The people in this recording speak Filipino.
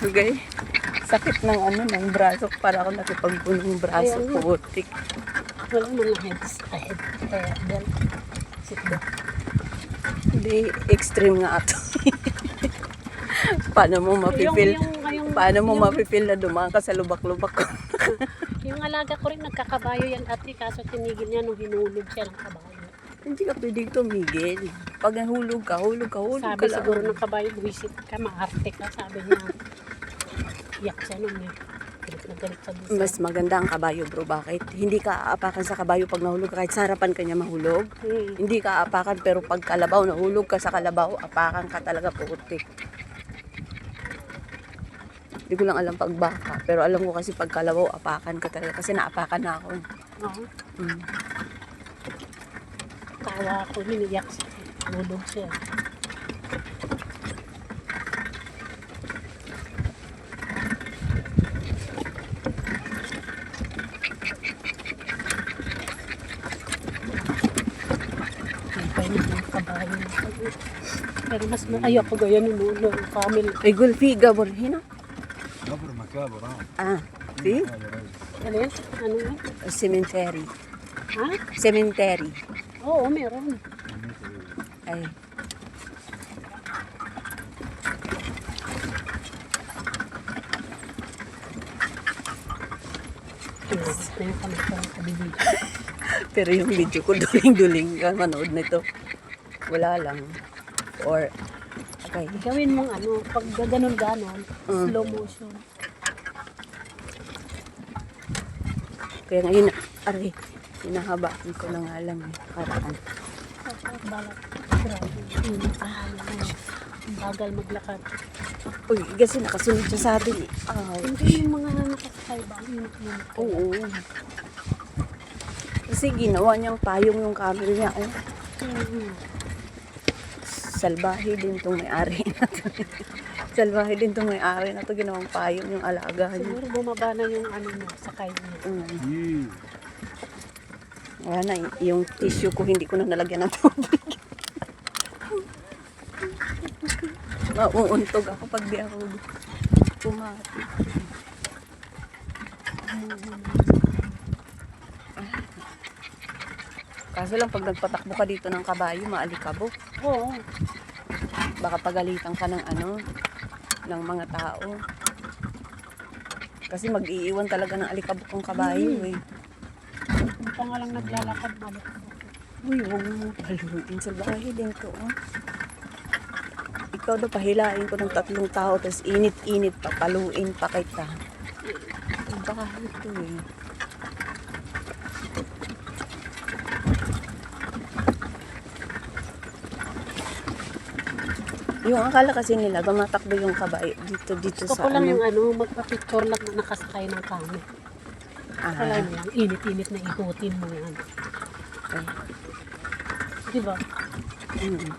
Okay? Sakit ng ng braso. Para ako nakipagpunong braso. Ayan. Putik. Wala mga heads ahead. Kaya, belt. Seatbelt. Hindi, extreme nga ato. Paano mo mapipil? Paano mo mapipil na dumaan ka sa lubak-lubak ko? Yung alaga ko rin nagkakabayo yan ate, kaso tinigil niya nung hinulog siya ng kabayo. Hindi ka pwedeng tumigil. Pag nahulog ka, hulog ka Sabi lang. siguro ng kabayo, buwisit ka, maarte ka, sabi niya. Iyak siya nun eh. Galit na galit sa busa. Mas maganda ang kabayo, bro. Bakit? Hindi ka aapakan sa kabayo pag nahulog ka. Kahit sa harapan ka niya mahulog. Hindi ka aapakan, pero pag kalabaw, nahulog ka sa kalabaw, apakan ka talaga, putik. Hindi ko lang alam pag baka. Pero alam ko kasi pag kalabaw, apakan ka talaga. Kasi naapakan na ako. Oo. Hmm. Tawa ako, hiniyak siya. Hulog siya. Pero mas ayoko ganyan yung family. Ay, gulfi, gabor. Hina? قبر مكابر Ah, see? Ano yan? Ano yan? Cemetery. Ha? Cemetery. Oo, meron. Ay. Pinagis na yung kami sa kabibig. Pero yung video ko, duling-duling ka manood nito. Wala lang. Or, okay. Gawin mong ano, pag gaganon-ganon, slow motion. Kaya ngayon, aray, hinahabaan ko na nga lang eh. Paraan. Balat. Grabe. Ang bagal maglakad. Uy, kasi nakasunod siya sa atin eh. Hindi yung mga nakasakay ba? Oo. Kasi ginawa niyang payong yung camera niya. Oh. Salbahe din itong may-ari na to. Salbahe din itong may-ari na to. Ginawang payong yung alaga niya. Siguro bumaba na yung ano mo, sakay niya. Wala na, yung tissue ko hindi ko na nalagyan ng tubig. Mauuntog ako pag di ako pumati. Kaso lang pag nagpatakbo ka dito ng kabayo, maalikabok. Oo. Baka pagalitan ka ng ng mga tao. Kasi mag-iiwan talaga ng alikabok ng kabayo eh. Kung pa nga lang naglalakad, balik. Uy, huwag mo paluin. Salbahe din to. Oh. Ikaw daw, pahilain ko ng 3 tao, tapos init-init pa, paluin pa kita. Salbahe ito eh. Yung akala kasi nila, tumatakbo yung kabayo dito Gusto sa ko lang yung ano, magpa-picture lang na nakasakay ng kami. Kala mo lang, init-init na ikutin mo yan. Okay. Diba? Mm.